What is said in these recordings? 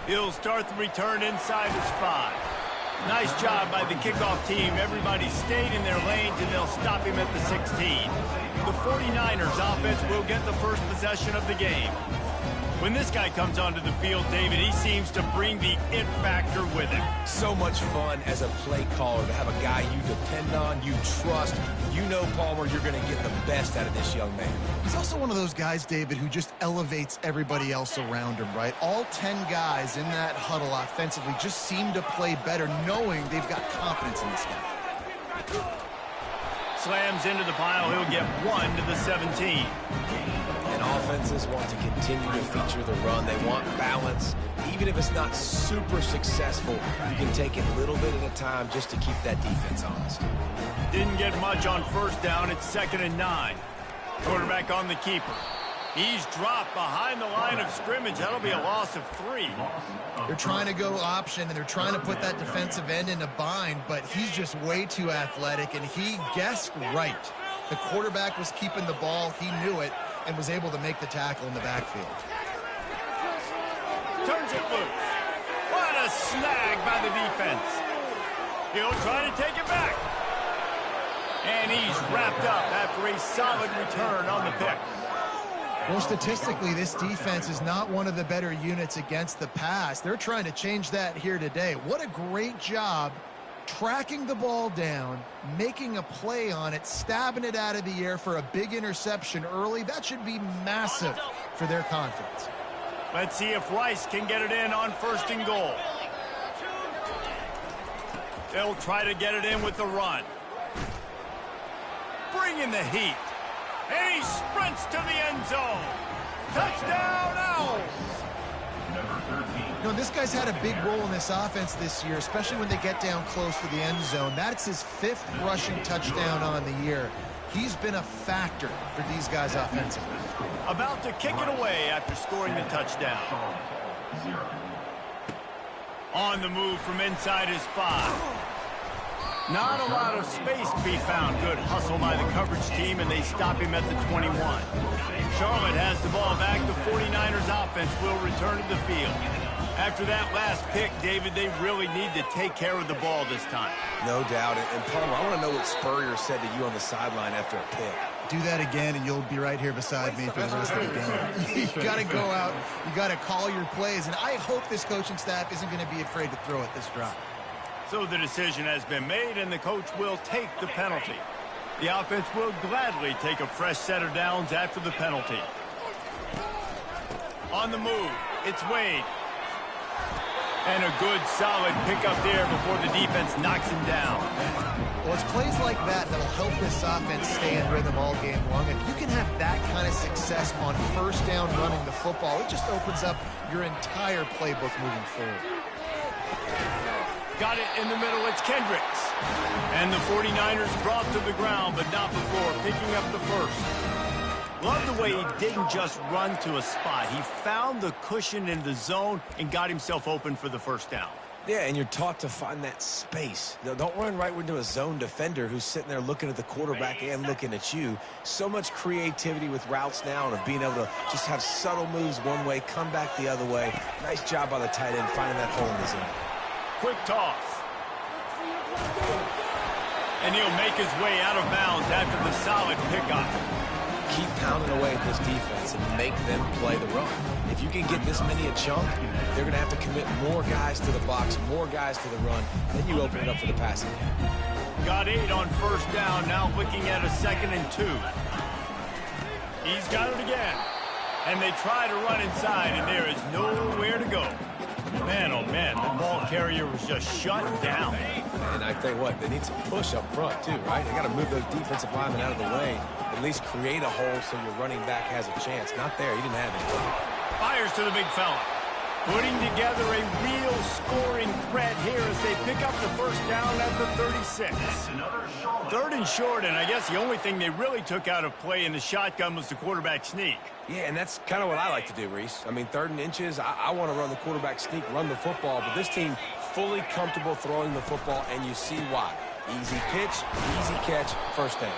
He'll start the return inside his 5. Nice job by the kickoff team. Everybody stayed in their lanes, and they'll stop him at the 16. The 49ers offense will get the first possession of the game. When this guy comes onto the field, David, he seems to bring the it factor with him. So much fun as a play caller to have a guy you depend on, you trust. You know, Palmer, you're going to get the best out of this young man. He's also one of those guys, David, who just elevates everybody else around him, right? All 10 guys in that huddle offensively just seem to play better knowing they've got confidence in this guy. Slams into the pile. He'll get 1 to the 17. And offenses want to continue to feature the run. They want balance. Even if it's not super successful, you can take it a little bit at a time just to keep that defense honest. Didn't get much on first down. It's 2nd and 9. Quarterback on the keeper. He's dropped behind the line of scrimmage. That'll be a loss of 3. They're trying to go option, and they're trying to put that defensive end in a bind, but he's just way too athletic, and he guessed right. The quarterback was keeping the ball. He knew it and was able to make the tackle in the backfield. Turns it loose. What a snag by the defense. He'll try to take it back. And he's wrapped up after a solid return on the pick. Well, statistically, this defense is not one of the better units against the pass. They're trying to change that here today. What a great job tracking the ball down, making a play on it, stabbing it out of the air for a big interception early. That should be massive for their confidence. Let's see if Rice can get it in on 1st and goal. They'll try to get it in with the run. Bring in the heat. And he sprints to the end zone. Touchdown, Owls! You know, this guy's had a big role in this offense this year, especially when they get down close to the end zone. That's his 5th rushing touchdown on the year. He's been a factor for these guys offensively. About to kick it away after scoring the touchdown. On the move from inside his 5. Not a lot of space to be found. Good hustle by the coverage team, and they stop him at the 21. Charlotte has the ball back. The 49ers offense will return to the field. After that last pick, David, they really need to take care of the ball this time. No doubt. And Palmer, I want to know what Spurrier said to you on the sideline after a pick. Do that again, and you'll be right here beside me for the rest of the game. You got to go out. You got to call your plays, and I hope this coaching staff isn't going to be afraid to throw it this drive. So the decision has been made, and the coach will take the penalty. The offense will gladly take a fresh set of downs after the penalty. On the move, it's Wade. And a good, solid pickup there before the defense knocks him down. Well, it's plays like that that'll help this offense stay in rhythm all game long. If you can have that kind of success on first down running the football, it just opens up your entire playbook moving forward. Got it in the middle. It's Kendricks. And the 49ers brought to the ground, but not before picking up the first. Love the way he didn't just run to a spot. He found the cushion in the zone and got himself open for the first down. Yeah, and you're taught to find that space. Don't run right into a zone defender who's sitting there looking at the quarterback and looking at you. So much creativity with routes now and of being able to just have subtle moves one way, come back the other way. Nice job by the tight end finding that hole in the zone. Quick toss. And he'll make his way out of bounds after the solid pickup. Keep pounding away at this defense and make them play the run. If you can get this many a chunk, they're going to have to commit more guys to the box, more guys to the run. Then you open it up for the passing game. Got 8 on first down, now looking at a 2nd and 2. He's got it again. And they try to run inside, and there is nowhere to go. Man, oh man, the ball carrier was just shut down. And I tell you what, they need some push up front too, right? They got to move those defensive linemen out of the way, at least create a hole so your running back has a chance. Not there, he didn't have it. Fires to the big fella. Putting together a real scoring threat here as they pick up the first down at the 36. 3rd and short, and I guess the only thing they really took out of play in the shotgun was the quarterback sneak. Yeah, and that's kind of what I like to do, Reese. I mean, 3rd and inches, I want to run the quarterback sneak, run the football, but this team fully comfortable throwing the football, and you see why. Easy pitch, easy catch, first down.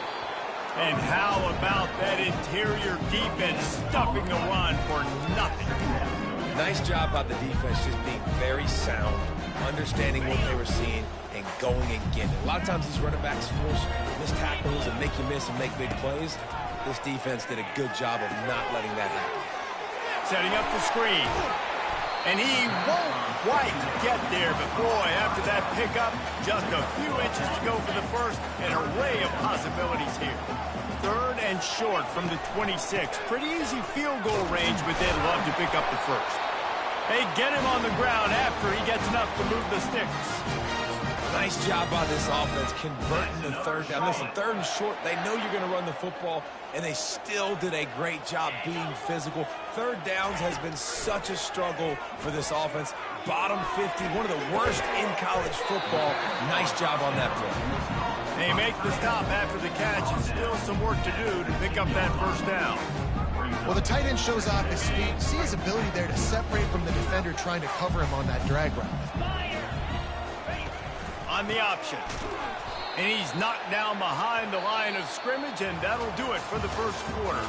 And how about that interior defense stuffing the run for nothing? Nice job by the defense just being very sound, understanding what they were seeing, and going and getting it. A lot of times these running backs force missed tackles and make you miss and make big plays. This defense did a good job of not letting that happen. Setting up the screen. And he won't quite get there, but boy, after that pickup, just a few inches to go for the first. An array of possibilities here. 3rd and short from the 26. Pretty easy field goal range, but they'd love to pick up the first. They get him on the ground after he gets enough to move the sticks. Nice job by this offense converting the 3rd down. Listen, 3rd and short, they know you're going to run the football, and they still did a great job being physical. 3rd downs has been such a struggle for this offense. Bottom 50, one of the worst in college football. Nice job on that play. They make the stop after the catch, and still some work to do to pick up that first down. Well, the tight end shows off his speed. See his ability there to separate from the defender trying to cover him on that drag route. On the option. And he's knocked down behind the line of scrimmage, and that'll do it for the first quarter.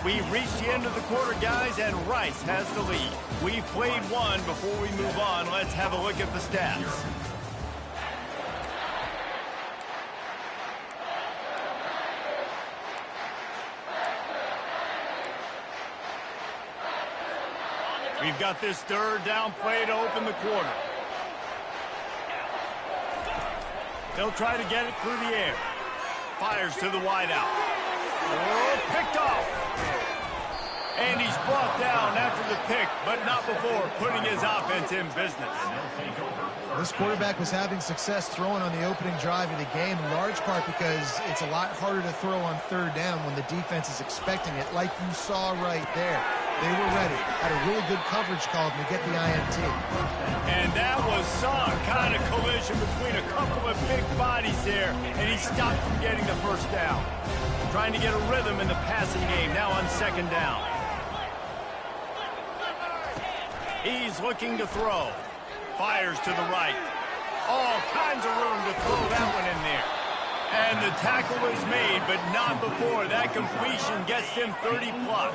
We've reached the end of the quarter, guys, and Rice has the lead. We've played one. Before we move on, let's have a look at the stats. We've got this 3rd down play to open the quarter. They'll try to get it through the air. Fires to the wideout. Oh, picked off. And he's brought down after the pick, but not before putting his offense in business. This quarterback was having success throwing on the opening drive of the game, in large part because it's a lot harder to throw on 3rd down when the defense is expecting it, like you saw right there. They were ready. Had a really good coverage call to get the INT. And that was some kind of collision between a couple of big bodies there, and he stopped from getting the first down. Trying to get a rhythm in the passing game, now on 2nd down. He's looking to throw. Fires to the right. All kinds of room to throw that one in there. And the tackle is made, but not before that completion gets them 30-plus.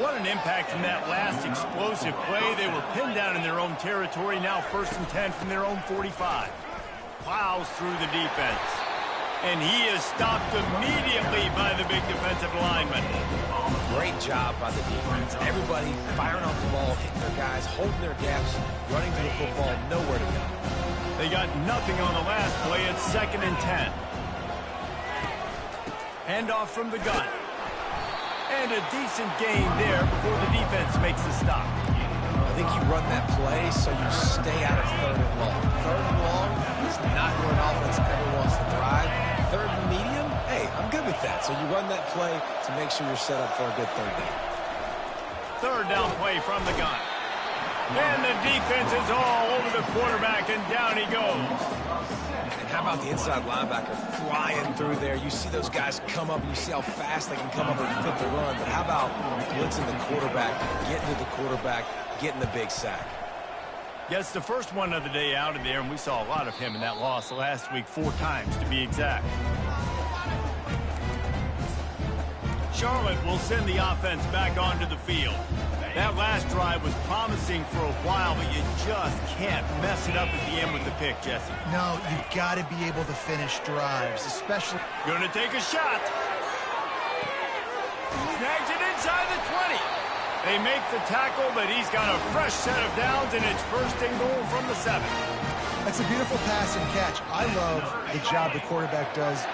What an impact from that last explosive play. They were pinned down in their own territory, now 1st and 10 from their own 45. Plows through the defense. And he is stopped immediately by the big defensive lineman. Great job by the defense. Everybody firing off the ball, hitting their guys, holding their gaps, running to the football, nowhere to go. They got nothing on the last play. It's 2nd and 10. Handoff from the gun. And a decent gain there before the defense makes the stop. I think you run that play so you stay out of 3rd and long. 3rd and long is not where an offense ever wants to thrive. 3rd and medium, hey, I'm good with that. So you run that play to make sure you're set up for a good 3rd down. 3rd down play from the gun. And the defense is all over the quarterback, and down he goes. And how about the inside linebacker flying through there? You see those guys come up, and you see how fast they can come up and fit the run. But how about blitzing the quarterback, getting to the quarterback, getting the big sack? Yes, the first one of the day out of there, and we saw a lot of him in that loss last week, 4 times to be exact. Charlotte will send the offense back onto the field. That last drive was promising for a while, but you just can't mess it up at the end with the pick, Jesse. No, you've got to be able to finish drives, especially... Gonna take a shot. Snags it inside the 20. They make the tackle, but he's got a fresh set of downs, and it's 1st and goal from the 7. That's a beautiful pass and catch. I love the job the quarterback does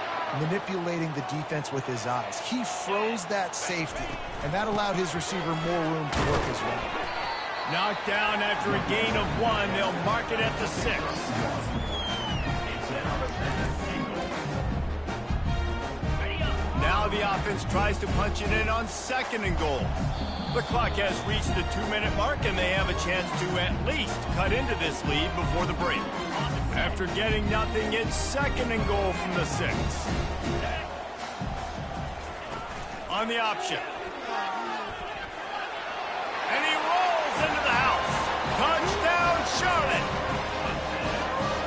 manipulating the defense with his eyes. He froze that safety, and that allowed his receiver more room to work his way. Knocked down after a gain of 1. They'll mark it at the 6. Now the offense tries to punch it in on 2nd and goal. The clock has reached the 2-minute mark, and they have a chance to at least cut into this lead before the break. After getting nothing, it's 2nd and goal from the 6. On the option. And he rolls into the house. Touchdown, Charlotte.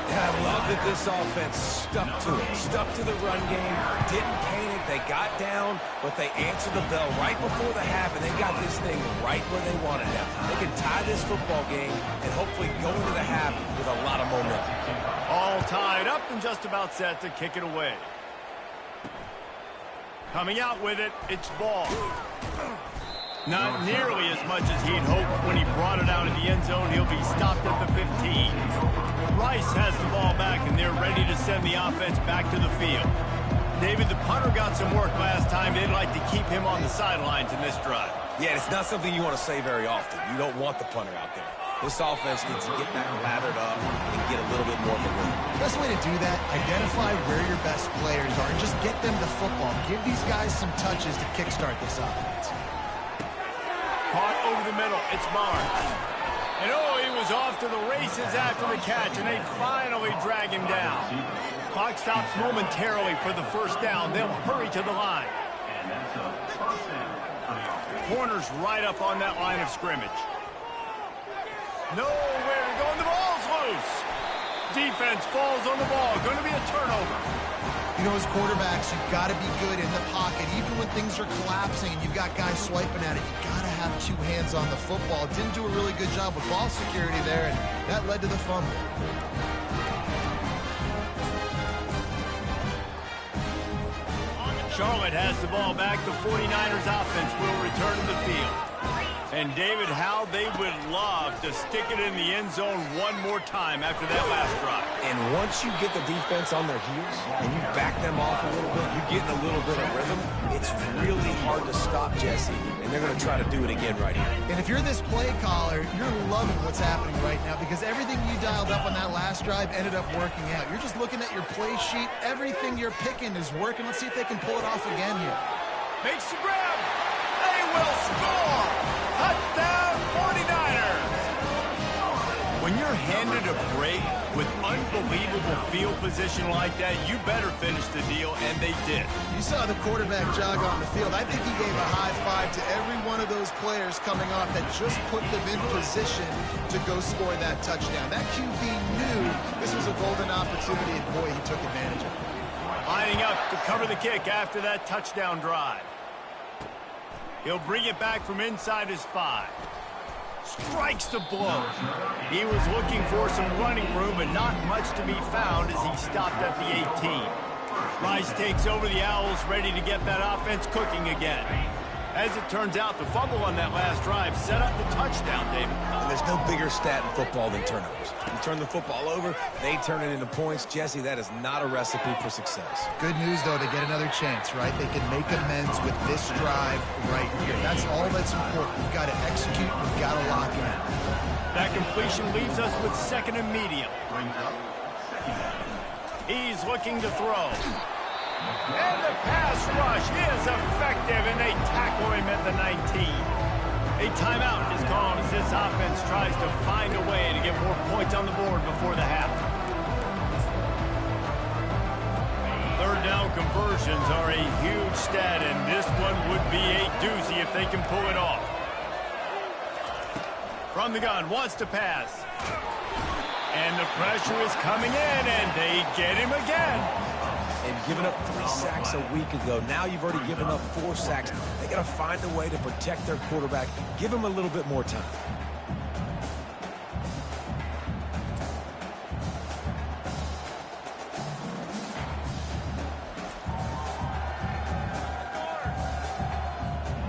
Yeah, I love that this offense stuck to it. Stuck to the run game, didn't panic. They got down, but they answered the bell right before the half, and they got this thing right where they wanted it. They can tie this football game and hopefully go into the half with a lot of momentum. All tied up and just about set to kick it away. Coming out with it, it's ball. Not nearly as much as he'd hoped when he brought it out of the end zone. He'll be stopped at the 15. Rice has the ball back, and they're ready to send the offense back to the field. David, the punter got some work last time. They'd like to keep him on the sidelines in this drive. Yeah, it's not something you want to say very often. You don't want the punter out there. This offense needs to get back lathered up and get a little bit more of a win. Best way to do that, identify where your best players are and just get them the football. Give these guys some touches to kickstart this offense. Caught over the middle. It's Barnes. And he was off to the races after the catch, and they finally drag him down. Clock stops momentarily for the first down. They'll hurry to the line. Corner's right up on that line of scrimmage. Nowhere to go, and the ball's loose. Defense falls on the ball. Going to be a turnover. You know, as quarterbacks, you've got to be good in the pocket. Even when things are collapsing and you've got guys swiping at it, you've got to have two hands on the football. Didn't do a really good job with ball security there, and that led to the fumble. Charlotte has the ball back. The 49ers offense will return to the field. And David, how they would love to stick it in the end zone one more time after that last drive. And once you get the defense on their heels and you back them off a little bit, you're getting a little bit of rhythm, it's really hard to stop Jesse. And they're going to try to do it again right here. And if you're this play caller, you're loving what's happening right now because everything you dialed up on that last drive ended up working out. You're just looking at your play sheet. Everything you're picking is working. Let's see if they can pull it off again here. Makes the grab. They will score. Touchdown 49ers. When you're handed a break with unbelievable field position like that, you better finish the deal, and they did. You saw the quarterback jog on the field. I think he gave a high five to every one of those players coming off that just put them in position to go score that touchdown. That QB knew this was a golden opportunity, and boy, he took advantage of it. Lining up to cover the kick after that touchdown drive. He'll bring it back from inside his 5. Strikes the blow. He was looking for some running room, but not much to be found as he stopped at the 18. Rice takes over the Owls, ready to get that offense cooking again. As it turns out, the fumble on that last drive set up the touchdown, David. And there's no bigger stat in football than turnovers. You turn the football over, they turn it into points. Jesse, that is not a recipe for success. Good news, though, they get another chance, right? They can make amends with this drive right here. That's all that's important. We've got to execute. We've got to lock in. That completion leaves us with second and medium. He's looking to throw. And the pass rush is effective, and they tackle him at the 19. A timeout is called as this offense tries to find a way to get more points on the board before the half. Third down conversions are a huge stat, and this one would be a doozy if they can pull it off. From the gun, wants to pass. And the pressure is coming in, and they get him again. And giving up 3 sacks a week ago. Now you've already given up 4 sacks. They got to find a way to protect their quarterback. Give him a little bit more time.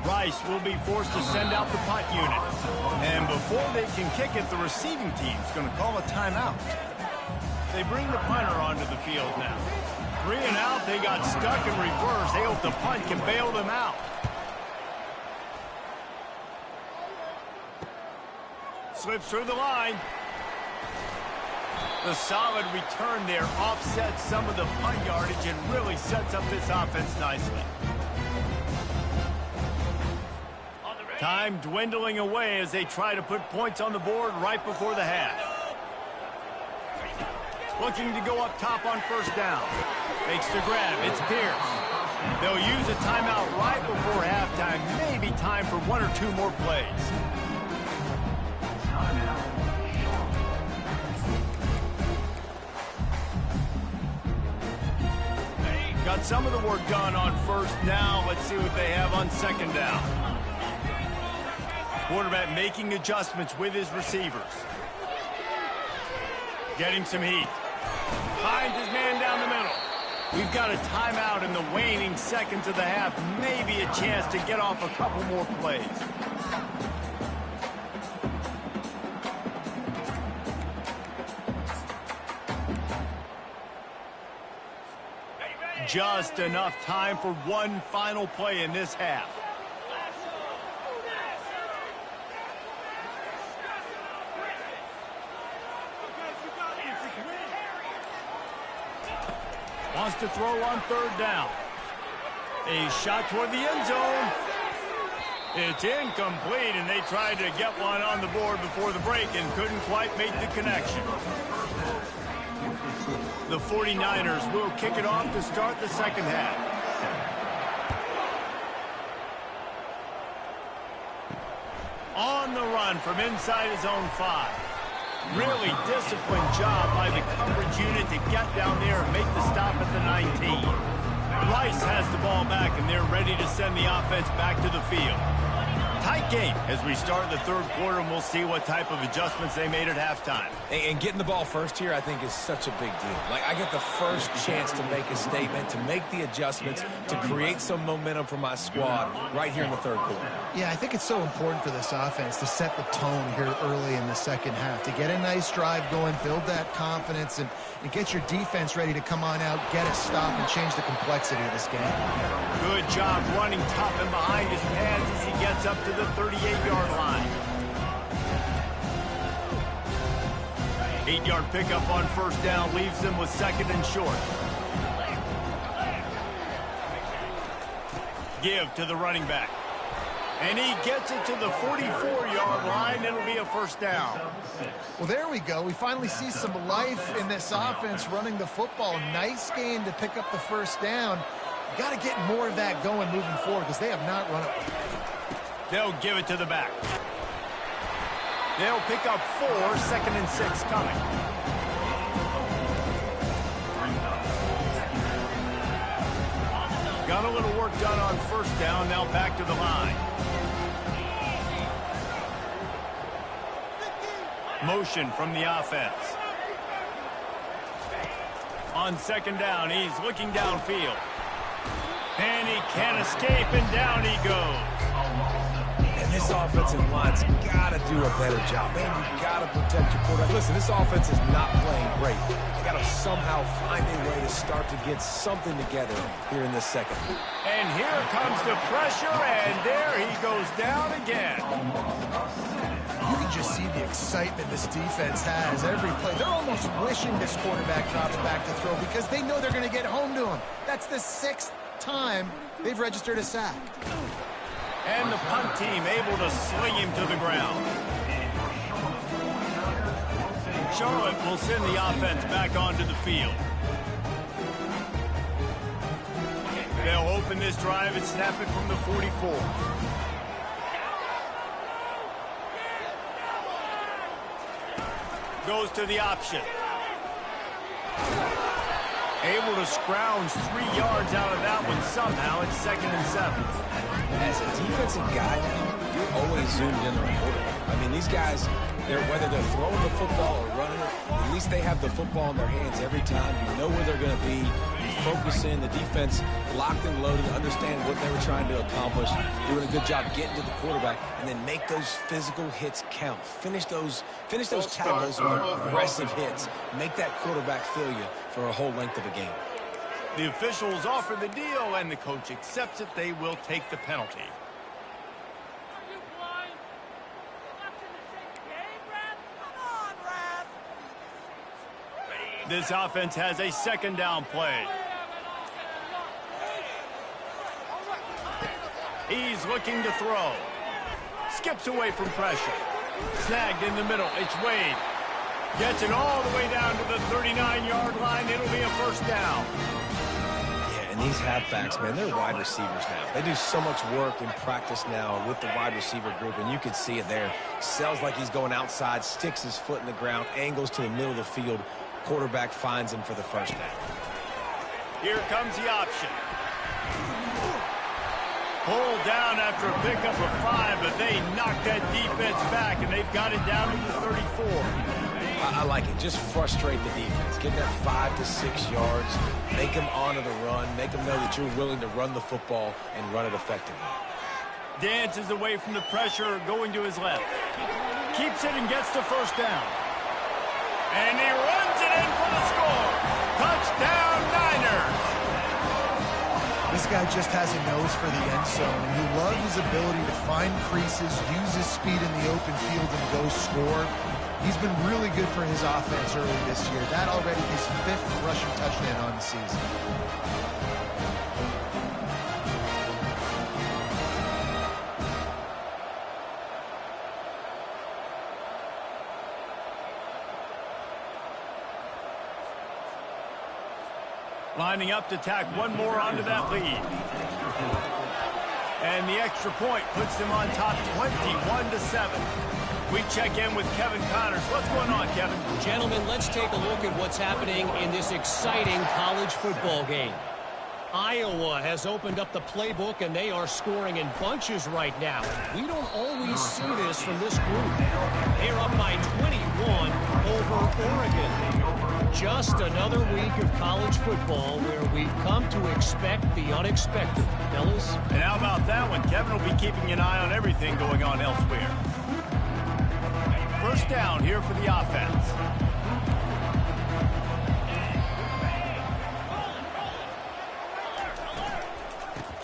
Rice will be forced to send out the punt unit. And before they can kick it, the receiving team's going to call a timeout. They bring the punter onto the field now. 3 and out, they got stuck in reverse. They hope the punt can bail them out. Slips through the line. The solid return there offsets some of the punt yardage and really sets up this offense nicely. Time dwindling away as they try to put points on the board right before the half. Looking to go up top on first down. Makes the grab. It's Pierce. They'll use a timeout right before halftime. Maybe time for 1 or 2 more plays. got some of the work done on first. Now let's see what they have on second down. Quarterback making adjustments with his receivers. Getting some heat. Finds his man down the middle. We've got a timeout in the waning seconds of the half. Maybe a chance to get off a couple more plays. Just enough time for one final play in this half. Wants to throw on third down. A shot toward the end zone. It's incomplete, and they tried to get one on the board before the break and couldn't quite make the connection. The 49ers will kick it off to start the second half. On the run from inside his own 5. Really disciplined job by the coverage unit to get down there and make the stop at the 19. Rice has the ball back, and they're ready to send the offense back to the field. Tight game as we start the third quarter, and we'll see what type of adjustments they made at halftime. And getting the ball first here, I think, is such a big deal. Like, I get the first chance to make a statement, to make the adjustments, to create some momentum for my squad right here in the third quarter. Yeah, I think it's so important for this offense to set the tone here early in the second half, to get a nice drive going, build that confidence, and get your defense ready to come on out, get a stop, and change the complexity of this game. Good job running tough and behind his pads as he gets up to the 38-yard line. 8-yard pickup on first down leaves them with second and short. Give to the running back. And he gets it to the 44-yard line. It'll be a first down. Well, there we go. We finally see some life in this offense running the football. Nice gain to pick up the first down. You got to get more of that going moving forward because they have not run it. They'll give it to the back. They'll pick up 4, second and 6 coming. Got a little work done on first down, now back to the line. Motion from the offense. On second down, he's looking downfield. And he can't escape, and down he goes. And this offensive line's got to do a better job. Man, you got to protect your quarterback. Listen, this offense is not playing great. They got to somehow find a way to start to get something together here in this second. And here comes the pressure, and there he goes down again. You can just see the excitement this defense has every play. They're almost wishing this quarterback drops back to throw because they know they're going to get home to him. That's the 6th time they've registered a sack. And the punt team able to sling him to the ground. Charlotte will send the offense back onto the field. They'll open this drive and snap it from the 44. Goes to the option. Able to scrounge 3 yards out of that one somehow. It's second and 7. As a defensive guy now, you're always zoomed in on the quarterback. I mean, these guys, whether they're throwing the football or running it, at least they have the football in their hands every time. You know where they're going to be. You focus in. The defense locked and loaded, understand what they were trying to accomplish, doing a good job getting to the quarterback, and then make those physical hits count. Finish those tackles with aggressive hits. Make that quarterback feel you for a whole length of a game. The officials offer the deal, and the coach accepts it. They will take the penalty. This offense has a second down play. He's looking to throw. Skips away from pressure. Snagged in the middle. It's Wade. Gets it all the way down to the 39-yard line. It'll be a first down. Yeah, and these halfbacks, man, they're wide receivers now. They do so much work in practice now with the wide receiver group, and you can see it there. Sells like he's going outside, sticks his foot in the ground, angles to the middle of the field. Quarterback finds him for the first down. Here comes the option. Pulled down after a pickup of 5, but they knocked that defense back, and they've got it down to the 34. I like it. Just frustrate the defense. Get that 5 to 6 yards. Make them honor the run. Make them know that you're willing to run the football and run it effectively. Dances away from the pressure, going to his left. Keeps it and gets the first down. And he runs it in for the score. Touchdown, Niners. This guy just has a nose for the end zone, and you love his ability to find creases, use his speed in the open field, and go score. He's been really good for his offense early this year. That already his 5th rushing touchdown on the season. Lining up to tack one more onto that lead. And the extra point puts them on top 21-7. We check in with Kevin Connors. What's going on, Kevin? Gentlemen, let's take a look at what's happening in this exciting college football game. Iowa has opened up the playbook, and they are scoring in bunches right now. We don't always see this from this group. They're up by 21 over Oregon. Just another week of college football where we've come to expect the unexpected, fellas. And how about that one? Kevin will be keeping an eye on everything going on elsewhere. First down here for the offense.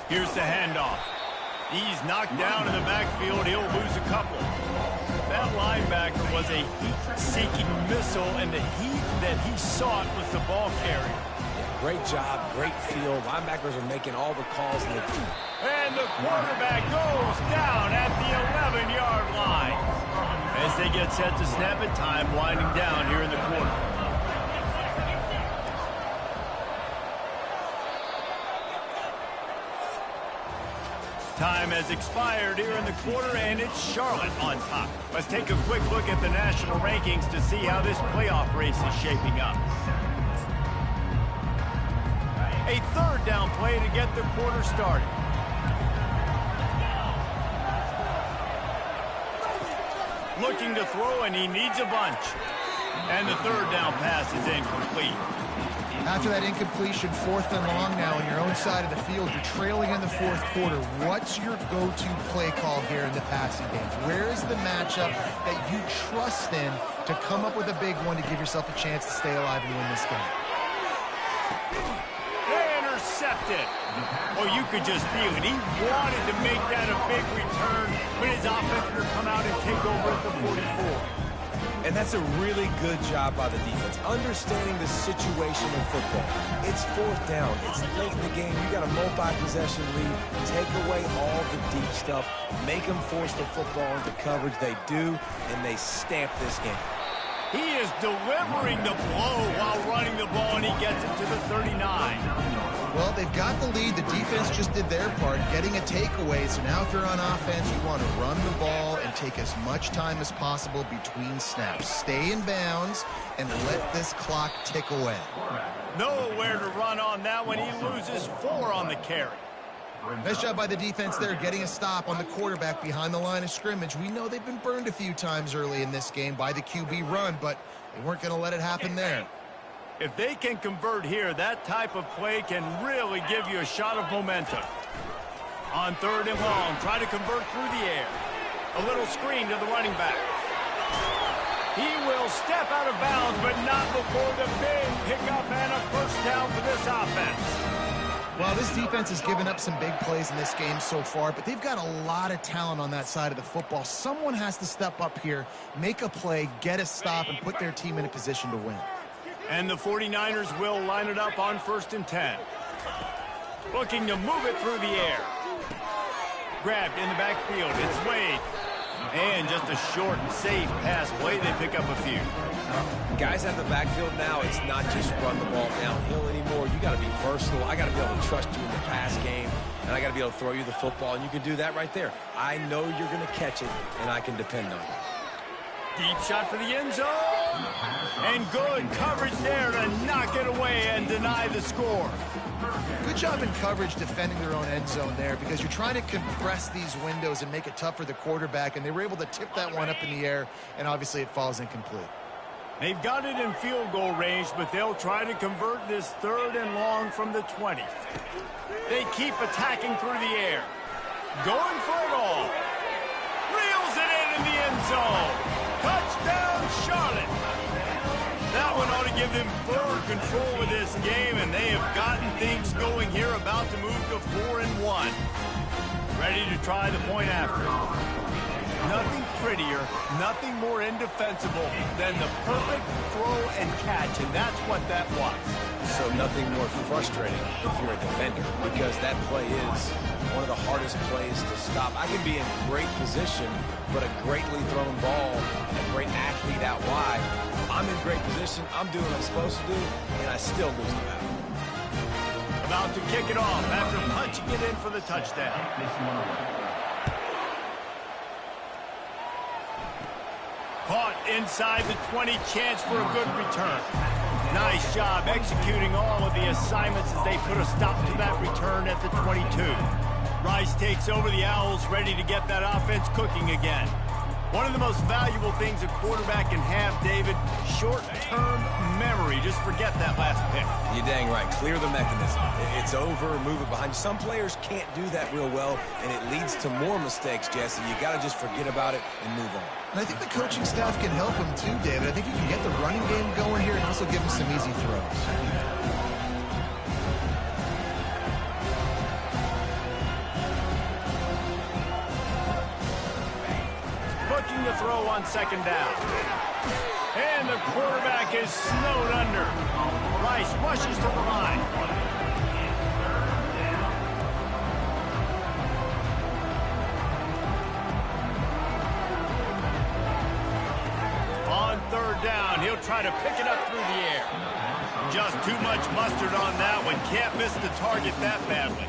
Here's the handoff. He's knocked down in the backfield. He'll lose a couple. That linebacker was a heat-seeking missile, and the heat that he sought was the ball carrier. Yeah, great job, great field. Linebackers are making all the calls. And the quarterback goes down at the 11-yard line. As they get set to snap it, time winding down here in the quarter. Time has expired here in the quarter, and it's Charlotte on top. Let's take a quick look at the national rankings to see how this playoff race is shaping up. A third down play to get the quarter started. Looking to throw, and he needs a bunch. And the third down pass is incomplete. After that incompletion, 4th and long now on your own side of the field, you're trailing in the 4th quarter. What's your go-to play call here in the passing game? Where is the matchup that you trust in to come up with a big one to give yourself a chance to stay alive and win this game? They intercepted. Oh, you could just feel it. He wanted to make that a big return, but his offense would come out and take over at the 44. And that's a really good job by the defense, understanding the situation in football. It's 4th down. It's late in the game. You got a multi-possession lead. Take away all the deep stuff. Make them force the football into coverage. They do, and they stamp this game. He is delivering the blow while running the ball, and he gets it to the 39. Well, they've got the lead. The defense just did their part, getting a takeaway. So now if you're on offense, you want to run the ball and take as much time as possible between snaps. Stay in bounds and let this clock tick away. Nowhere to run on that one. He loses 4 on the carry. Nice job by the defense there, getting a stop on the quarterback behind the line of scrimmage. We know they've been burned a few times early in this game by the QB run, but they weren't going to let it happen there. If they can convert here, that type of play can really give you a shot of momentum. On 3rd and long, try to convert through the air. A little screen to the running back. He will step out of bounds, but not before the big pickup and a first down for this offense. Well, this defense has given up some big plays in this game so far, but they've got a lot of talent on that side of the football. Someone has to step up here, make a play, get a stop, and put their team in a position to win. And the 49ers will line it up on 1st and 10. Looking to move it through the air. Grabbed in the backfield. It's Wade. And just a short and safe pass play. They pick up a few. Guys at the backfield now, it's not just run the ball downhill anymore. You got to be versatile. I got to be able to trust you in the pass game, and I got to be able to throw you the football, and you can do that right there. I know you're going to catch it, and I can depend on you. Deep shot for the end zone. And good coverage there to knock it away and deny the score. Good job in coverage defending their own end zone there, because you're trying to compress these windows and make it tough for the quarterback, and they were able to tip that one up in the air, and obviously it falls incomplete. They've got it in field goal range, but they'll try to convert this 3rd and long from the 20. They keep attacking through the air. Going for it all. Reels it in the end zone. Touchdown, Charlotte. That one ought to give them full control of this game, and they have gotten things going here, about to move to 4-1. Ready to try the point after. Nothing prettier, nothing more indefensible than the perfect throw and catch, and that's what that was. So nothing more frustrating if you're a defender, because that play is one of the hardest plays to stop. I can be in great position, but a greatly thrown ball, a great athlete out wide, I'm in great position, I'm doing what I'm supposed to do, and I still lose the battle. About to kick it off after punching it in for the touchdown. Caught inside the 20, chance for a good return. Nice job executing all of the assignments as they put a stop to that return at the 22. Rice takes over the Owls, ready to get that offense cooking again. One of the most valuable things a quarterback can have, David, short-term memory. Just forget that last pick. You're dang right. Clear the mechanism. It's over, move it behind. Some players can't do that real well, and it leads to more mistakes, Jesse. You got to just forget about it and move on. And I think the coaching staff can help him too, David. I think you can get the running game going here and also give him some easy throws. Looking to throw on 2nd down. And the quarterback is snowed under. Rice rushes to the line. On 3rd down, he'll try to pick it up through the air. Just too much mustard on that one. Can't miss the target that badly.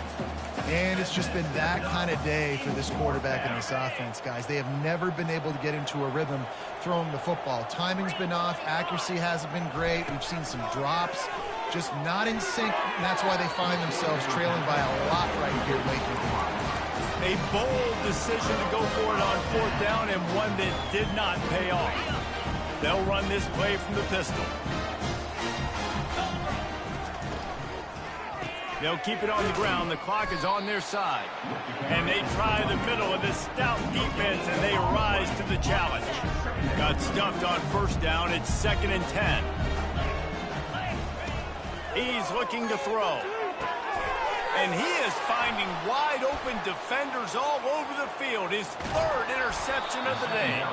And it's just been that kind of day for this quarterback and this offense, guys. They have never been able to get into a rhythm throwing the football. Timing's been off. Accuracy hasn't been great. We've seen some drops, just not in sync, and that's why they find themselves trailing by a lot right here late in the game. A bold decision to go for it on 4th down, and one that did not pay off. They'll run this play from the pistol. They'll keep it on the ground. The clock is on their side. And they try the middle of this stout defense, and they rise to the challenge. Got stuffed on 1st down. It's 2nd and 10. He's looking to throw. And he is finding wide open defenders all over the field. His 3rd interception of the day.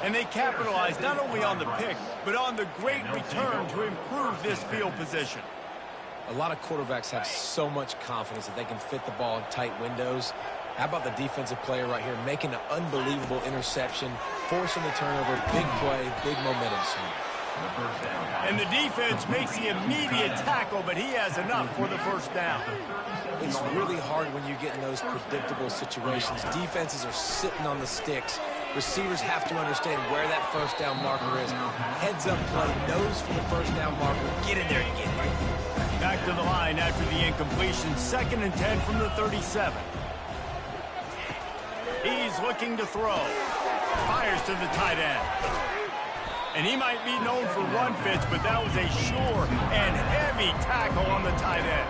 And they capitalize not only on the pick, but on the great return to improve this field position. A lot of quarterbacks have so much confidence that they can fit the ball in tight windows. How about the defensive player right here making an unbelievable interception, forcing the turnover, big play, big momentum swing. And the defense makes the immediate tackle, but he has enough for the 1st down. It's really hard when you get in those predictable situations. Defenses are sitting on the sticks. Receivers have to understand where that 1st down marker is. Heads up play, nose for the 1st down marker. Get in there and get it. Back to the line after the incompletion. 2nd and 10 from the 37. He's looking to throw. Fires to the tight end. And he might be known for run fits, but that was a sure and heavy tackle on the tight end.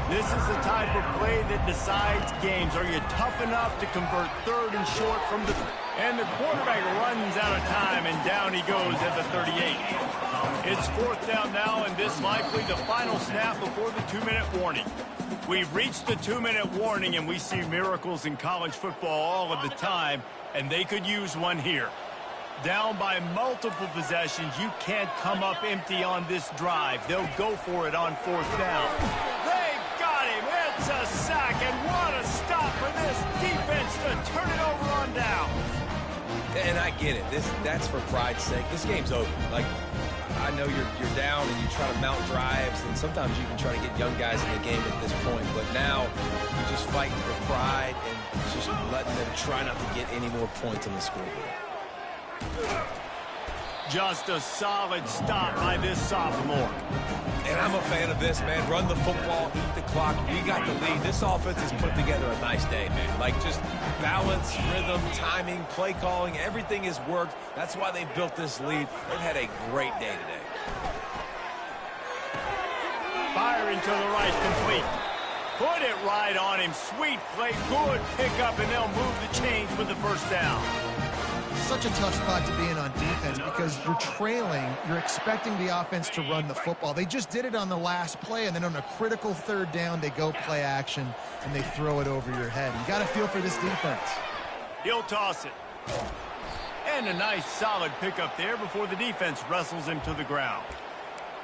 This is the type of play that decides games. Are you tough enough to convert 3rd and short from the... And the quarterback runs out of time, and down he goes at the 38. It's 4th down now, and this likely the final snap before the 2-minute warning. We've reached the 2-minute warning, and we see miracles in college football all of the time, and they could use one here. Down by multiple possessions, you can't come up empty on this drive. They'll go for it on 4th down. They've got him. It's a sack, and what a stop for this defense to turn it over on down. And I get it. That's for pride's sake. This game's over. Like, I know you're down and you try to mount drives, and sometimes you can try to get young guys in the game at this point. But now you're just fighting for pride and just letting them try not to get any more points on the scoreboard. Just a solid stop by this sophomore. And I'm a fan of this, man. Run the football, eat the clock. We got the lead. This offense has put together a nice day, man. Like, just balance, rhythm, timing, play calling, everything has worked. That's why they built this lead. They've had a great day today. Firing to the right, complete. Put it right on him. Sweet play, good pickup, and they'll move the chains with the first down. Such a tough spot to be in on defense because you're trailing. You're expecting the offense to run the football. They just did it on the last play, and then on a critical third down, they go play action, and they throw it over your head. You got to feel for this defense. He'll toss it. And a nice, solid pickup there before the defense wrestles him to the ground.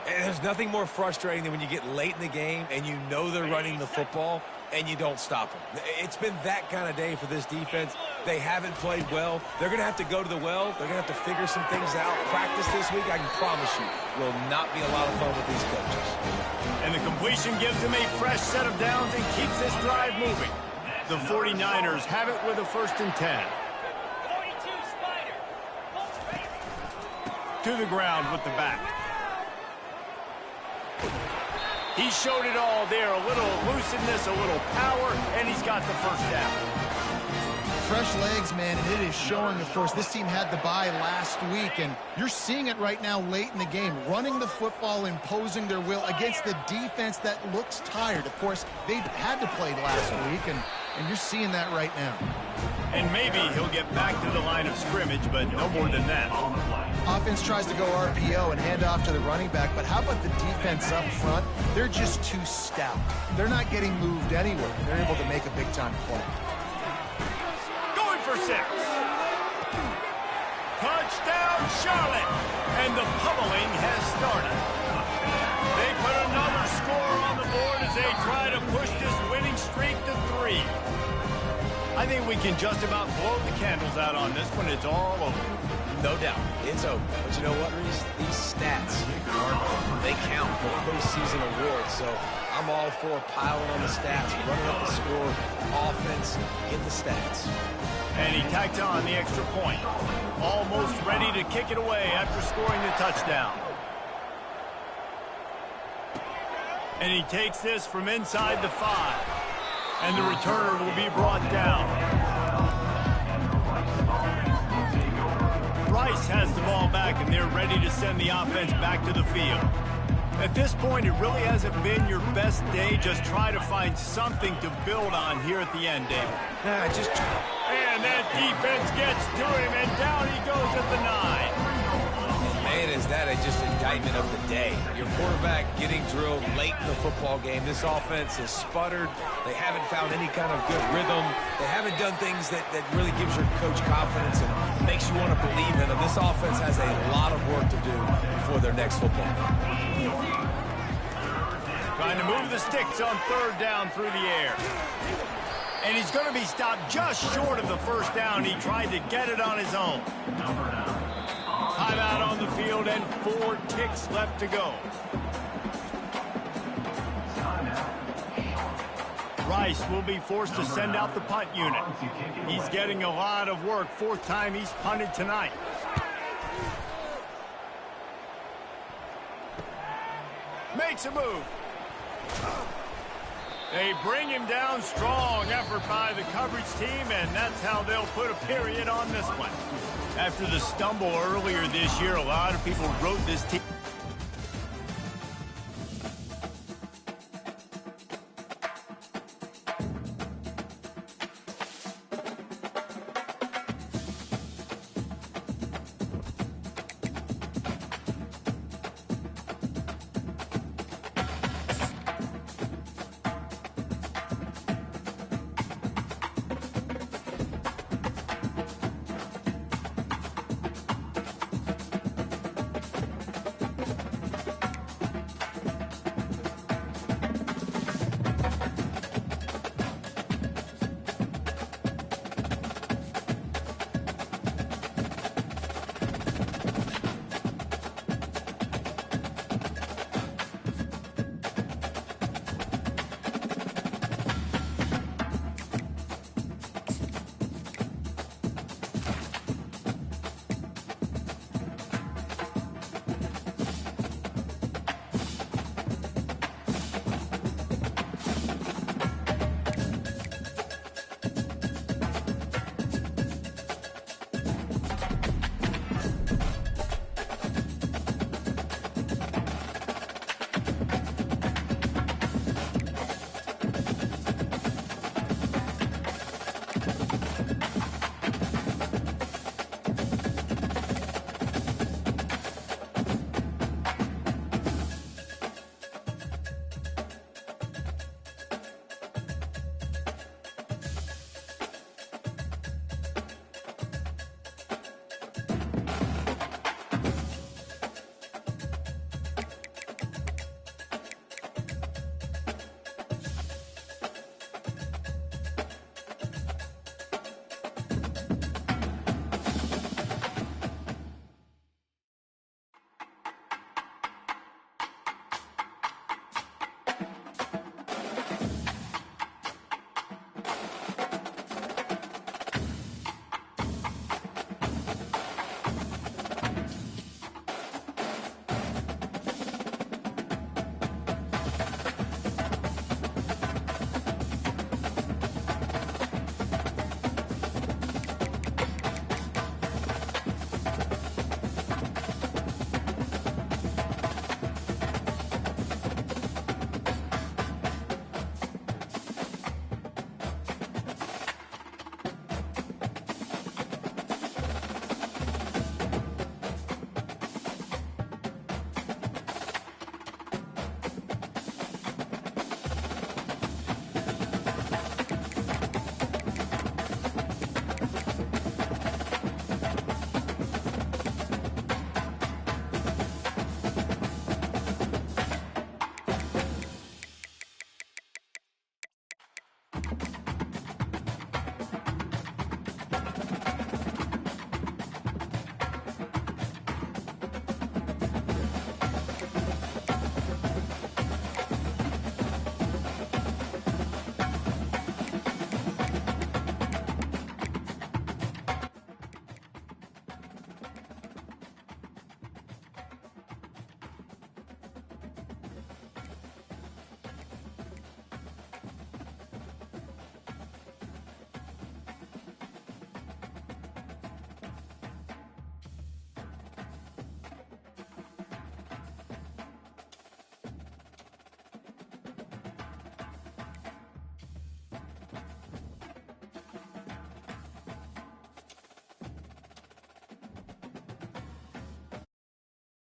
And there's nothing more frustrating than when you get late in the game and you know they're running the football and you don't stop them. It's been that kind of day for this defense. They haven't played well. They're going to have to go to the well. They're going to have to figure some things out. Practice this week, I can promise you, will not be a lot of fun with these coaches. And the completion gives them a fresh set of downs and keeps this drive moving. The 49ers have it with a 1st and 10. To the ground with the back. He showed it all there, a little elusiveness, a little power, and he's got the first down. Fresh legs, man, and it is showing, of course. This team had the bye last week, and you're seeing it right now late in the game, running the football, imposing their will against the defense that looks tired. Of course, they had to play last week, and you're seeing that right now. And maybe he'll get back to the line of scrimmage, but no more than that. Offense tries to go RPO and hand off to the running back, but how about the defense up front? They're just too stout. They're not getting moved anywhere. They're able to make a big-time play. Going for 6. Touchdown, Charlotte! And the pummeling has started. They put another score on the board as they try to push this winning streak to 3. I think we can just about blow the candles out on this one. It's all over. No doubt, it's over. But you know what, Reese? These stats, they count for postseason awards. So I'm all for piling on the stats, running up the score, offense, get the stats. And he tacked on the extra point. Almost ready to kick it away after scoring the touchdown. And he takes this from inside the 5. And the returner will be brought down. Rice has the ball back, and they're ready to send the offense back to the field. At this point, it really hasn't been your best day. Just try to find something to build on here at the end, David. And that defense gets to him, and down he goes at the 9. Man, is that just an indictment of the day. Your quarterback getting drilled late in the football game. This offense has sputtered. They haven't found any kind of good rhythm. They haven't done things that really gives your coach confidence and makes you want to believe in them. This offense has a lot of work to do before their next football game. Trying to move the sticks on 3rd down through the air. And he's going to be stopped just short of the first down. He tried to get it on his own. Timeout on the field and 4 ticks left to go. Rice will be forced to send out the punt unit. He's getting a lot of work. 4th time he's punted tonight. Makes a move. They bring him down. Strong effort by the coverage team, and that's how they'll put a period on this one. After the stumble earlier this year, a lot of people wrote this team